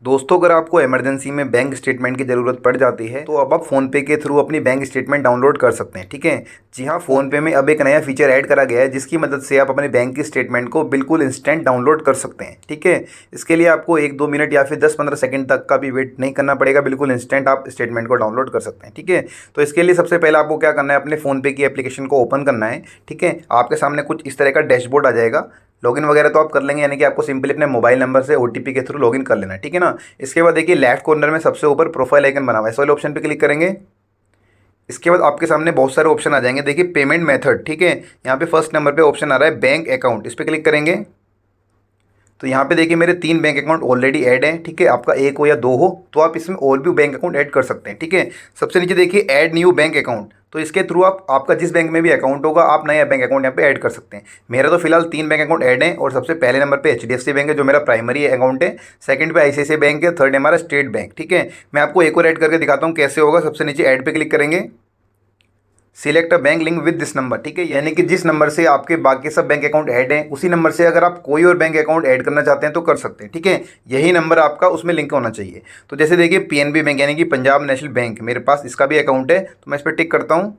दोस्तों, अगर आपको इमरजेंसी में बैंक स्टेटमेंट की ज़रूरत पड़ जाती है तो अब आप फ़ोनपे के थ्रू अपनी बैंक स्टेटमेंट डाउनलोड कर सकते हैं। ठीक है। जी हाँ, फ़ोनपे में अब एक नया फीचर ऐड करा गया है जिसकी मदद से आप अपने बैंक की स्टेटमेंट को बिल्कुल इंस्टेंट डाउनलोड कर सकते हैं। ठीक है। इसके लिए आपको 1-2 मिनट या फिर 10-15 सेकंड तक का भी वेट नहीं करना पड़ेगा, बिल्कुल इंस्टेंट आप स्टेटमेंट को डाउनलोड कर सकते हैं। ठीक है। तो इसके लिए सबसे पहले आपको क्या करना है, अपने फ़ोनपे की एप्लीकेशन को ओपन करना है। ठीक है। आपके सामने कुछ इस तरह का डैशबोर्ड आ जाएगा। लॉगिन वगैरह तो आप कर लेंगे, यानी कि आपको सिंपली अपने मोबाइल नंबर से ओटीपी के थ्रू लॉगिन कर लेना है। ठीक है ना। इसके बाद देखिए लेफ्ट कॉर्नर में सबसे ऊपर प्रोफाइल आइकन बना हुआ है, इस वाले ऑप्शन पे क्लिक करेंगे। इसके बाद आपके सामने बहुत सारे ऑप्शन आ जाएंगे। देखिए पेमेंट मेथड, ठीक है, यहाँ पे फर्स्ट नंबर पे ऑप्शन आ रहा है बैंक अकाउंट, इस पर क्लिक करेंगे। तो यहाँ पे देखिए मेरे 3 बैंक अकाउंट ऑलरेडी ऐड हैं। ठीक है। आपका एक हो या 2 हो तो आप इसमें और भी बैंक अकाउंट ऐड कर सकते हैं। ठीक है। सबसे नीचे देखिए ऐड न्यू बैंक अकाउंट, तो इसके थ्रू आप आपका जिस बैंक में भी अकाउंट होगा आप नया बैंक अकाउंट यहाँ पे ऐड कर सकते हैं। मेरा तो फिलहाल 3 बैंक अकाउंट ऐड हैं और सबसे पहले नंबर पे एचडीएफसी बैंक है जो मेरा प्राइमरी अकाउंट है, सेकंड पे आईसीआईसीआई बैंक है, थर्ड है हमारा स्टेट बैंक। ठीक है। मैं आपको एक और ऐड करके दिखाता हूँ कैसे होगा। सबसे नीचे ऐड पे क्लिक करेंगे, select a bank link with this number. ठीक है। यानी कि जिस नंबर से आपके बाकी सब बैंक अकाउंट ऐड हैं उसी नंबर से अगर आप कोई और बैंक अकाउंट ऐड करना चाहते हैं तो कर सकते हैं। ठीक है। यही नंबर आपका उसमें लिंक होना चाहिए। तो जैसे देखिए पीएनबी बैंक यानी कि पंजाब नेशनल बैंक, मेरे पास इसका भी अकाउंट है तो मैं इस पर टिक करता हूँ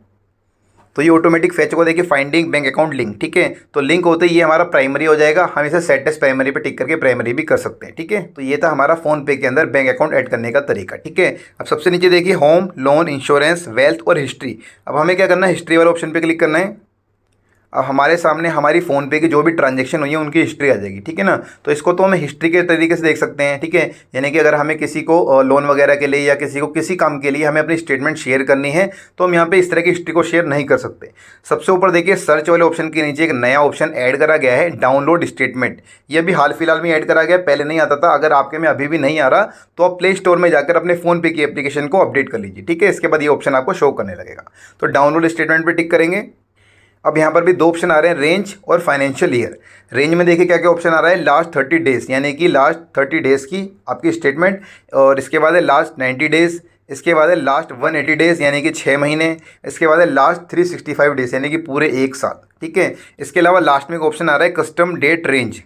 तो ये ऑटोमेटिक फैच होगा। देखिए फाइंडिंग बैंक अकाउंट लिंक। ठीक है। तो लिंक होते ही ये हमारा प्राइमरी हो जाएगा। हम इसे सेट एज प्राइमरी पे टिक करके प्राइमरी भी कर सकते हैं। ठीक है। तो ये था हमारा फोन पे के अंदर बैंक अकाउंट ऐड करने का तरीका। ठीक है। अब सबसे नीचे देखिए होम, लोन, इंश्योरेंस, वेल्थ और हिस्ट्री। अब हमें क्या करना है, हिस्ट्री वाले ऑप्शन पे क्लिक करना है। अब हमारे सामने हमारी फ़ोनपे की जो भी ट्रांजैक्शन हुई है उनकी हिस्ट्री आ जाएगी। ठीक है ना। तो इसको तो हम हिस्ट्री के तरीके से देख सकते हैं। ठीक है। यानी कि अगर हमें किसी को लोन वगैरह के लिए या किसी को किसी काम के लिए हमें अपनी स्टेटमेंट शेयर करनी है तो हम यहाँ पे इस तरह की हिस्ट्री को शेयर नहीं कर सकते। सबसे ऊपर देखिए सर्च वाले ऑप्शन के नीचे एक नया ऑप्शन ऐड करा गया है, डाउनलोड स्टेटमेंट। यह भी हाल फिलहाल में ऐड करा गया है, पहले नहीं आता था। अगर आपके में अभी भी नहीं आ रहा तो आप प्ले स्टोर में जाकर अपने फ़ोनपे की एप्लीकेशन को अपडेट कर लीजिए। ठीक है। इसके बाद ये ऑप्शन आपको शो करने लगेगा। तो डाउनलोड स्टेटमेंट पर टिक करेंगे। अब यहाँ पर भी 2 ऑप्शन आ रहे हैं, रेंज और फाइनेंशियल ईयर। रेंज में देखिए क्या क्या ऑप्शन आ रहा है, लास्ट 30 डेज़ यानी कि लास्ट 30 डेज़ की आपकी स्टेटमेंट, और इसके बाद है लास्ट 90 डेज़, इसके बाद है लास्ट 180 डेज़ यानी कि 6 महीने, इसके बाद है लास्ट 365 डेज़ यानी कि पूरे 1 साल। ठीक है। इसके अलावा लास्ट में एक ऑप्शन आ रहा है कस्टम डेट रेंज।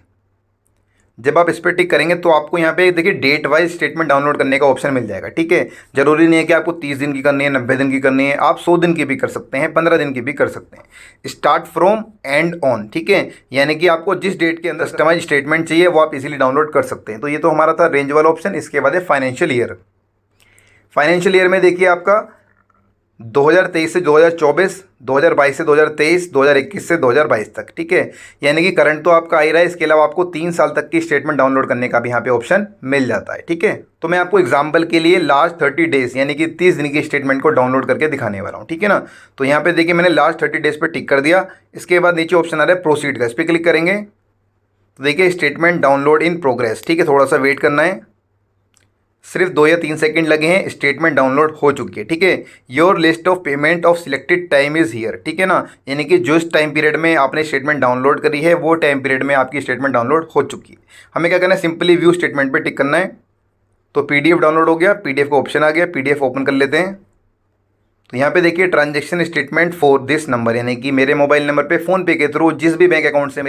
जब आप इस पर टिक करेंगे तो आपको यहाँ पे देखिए डेट वाइज स्टेटमेंट डाउनलोड करने का ऑप्शन मिल जाएगा। ठीक है। जरूरी नहीं है कि आपको 30 दिन की करनी है, 90 दिन की करनी है, आप 100 दिन की भी कर सकते हैं, 15 दिन की भी कर सकते हैं। Start from and on. ठीक है। यानी कि आपको जिस डेट के अंदर कस्टमाइज स्टेटमेंट चाहिए वो आप इजीली डाउनलोड कर सकते हैं। तो ये तो हमारा था रेंज वाला ऑप्शन। इसके बाद है फाइनेंशियल ईयर। फाइनेंशियल ईयर में देखिए आपका 2023 से 2024, 2022 से 2023, 2021 से 2022 तक। ठीक है। यानी कि करंट तो आपका आ ही रहा है, इसके अलावा आपको 3 साल तक की स्टेटमेंट डाउनलोड करने का भी यहाँ पे ऑप्शन मिल जाता है। ठीक है। तो मैं आपको एग्जांपल के लिए लास्ट 30 डेज़ यानी कि 30 दिन की स्टेटमेंट को डाउनलोड करके दिखाने वाला हूँ। ठीक है ना। तो यहाँ पे देखिए मैंने लास्ट 30 डेज़ पर टिक कर दिया। इसके बाद नीचे ऑप्शन आ रहा है प्रोसीड का, इस पर क्लिक करेंगे तो देखिए स्टेटमेंट डाउनलोड इन प्रोग्रेस। ठीक है। थोड़ा सा वेट करना है, सिर्फ 2 या 3 सेकंड लगे हैं, स्टेटमेंट डाउनलोड हो चुकी है। ठीक है। Your list of payment of selected time is here. ठीक है ना। यानी कि जो इस टाइम पीरियड में आपने स्टेटमेंट डाउनलोड करी है वो टाइम पीरियड में आपकी स्टेटमेंट डाउनलोड हो चुकी है। हमें क्या करना है, सिंपली व्यू स्टेटमेंट पे टिक करना है। तो पीडीएफ डाउनलोड हो गया, पीडीएफ का ऑप्शन आ गया, पीडीएफ ओपन कर लेते हैं। तो यहाँ पे देखिए transaction statement for this number, यानी कि मेरे मोबाइल नंबर पे फ़ोनपे के थ्रू जिस भी बैंक अकाउंट से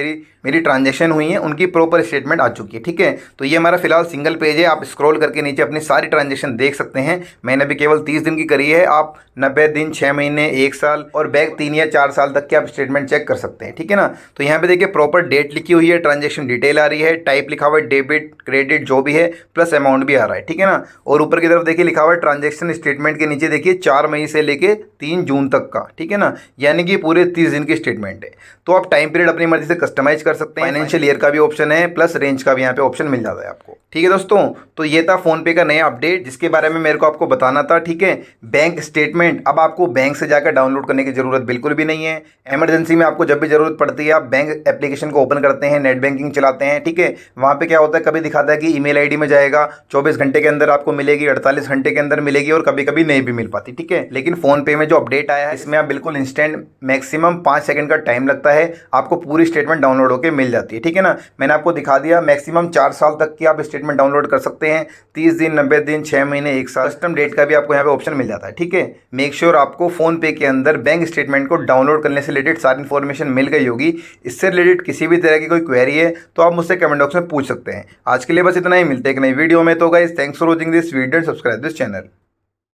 मेरी ट्रांजैक्शन हुई है उनकी प्रॉपर स्टेटमेंट आ चुकी है। ठीक है। तो ये हमारा फिलहाल सिंगल पेज है, आप स्क्रॉल करके नीचे अपनी सारी ट्रांजैक्शन देख सकते हैं। मैंने अभी केवल 30 दिन की करी है, आप 90 दिन, 6 महीने, 1 साल और बैक 3 या 4 साल तक के आप स्टेटमेंट चेक कर सकते हैं। ठीक है ना। तो यहाँ पे देखिए प्रॉपर डेट लिखी हुई है, ट्रांजैक्शन डिटेल आ रही है, टाइप लिखा हुआ है डेबिट क्रेडिट जो भी है, प्लस अमाउंट भी आ रहा है। ठीक है ना। और ऊपर की तरफ देखिए लिखा हुआ है ट्रांजैक्शन स्टेटमेंट के नीचे देखिए 4 मई से लेके 3 जून तक का। ठीक है ना। यानी कि पूरे 30 दिन की स्टेटमेंट है। तो आप टाइम पीरियड अपनी मर्जी से कस्टमाइज कर सकते हैं। फाइनेंशियल ईयर का भी ऑप्शन है, प्लस रेंज का भी यहाँ पे ऑप्शन मिल जाता है आपको। ठीक है दोस्तों, तो ये था फोनपे का नया अपडेट जिसके बारे में मेरे को आपको बताना था। ठीक है। बैंक स्टेटमेंट अब आपको बैंक से जाकर डाउनलोड करने की जरूरत बिल्कुल भी नहीं है। इमरजेंसी में आपको जब भी जरूरत पड़ती है आप बैंक एप्लीकेशन को ओपन करते हैं, नेट बैंकिंग चलाते हैं। ठीक है। वहाँ पे क्या होता है, कभी दिखाता है कि ईमेल आईडी में जाएगा, 24 घंटे के अंदर आपको मिलेगी, 48 घंटे के अंदर मिलेगी और कभी कभी नहीं भी मिल पाती। ठीक है। लेकिन फ़ोन पे में जो अपडेट आया है इसमें आप बिल्कुल इंस्टेंट मैक्सिमम 5 सेकंड का टाइम लगता है, आपको पूरी स्टेटमेंट डाउनलोड होकर मिल जाती है। ठीक है ना, मैंने आपको दिखा दिया। मैक्सिमम 4 साल तक की आप स्टेटमेंट डाउनलोड कर सकते हैं, 30 दिन, 90 दिन, 6 महीने, 1 साल, कस्टम डेट का भी आपको यहाँ पे ऑप्शन मिल जाता है। ठीक है, मेक श्योर आपको फ़ोन पे के अंदर बैंक स्टेटमेंट को डाउनलोड करने से रिलेटेड सारी इन्फॉर्मेशन मिल गई होगी। इससे रिलेटेड किसी भी तरह की कोई क्वेरी है तो आप मुझसे कमेंट बॉक्स में पूछ सकते हैं। आज के लिए बस इतना ही, मिलते हैं एक नई वीडियो में। तो guys, thanks for watching this video and subscribe this channel.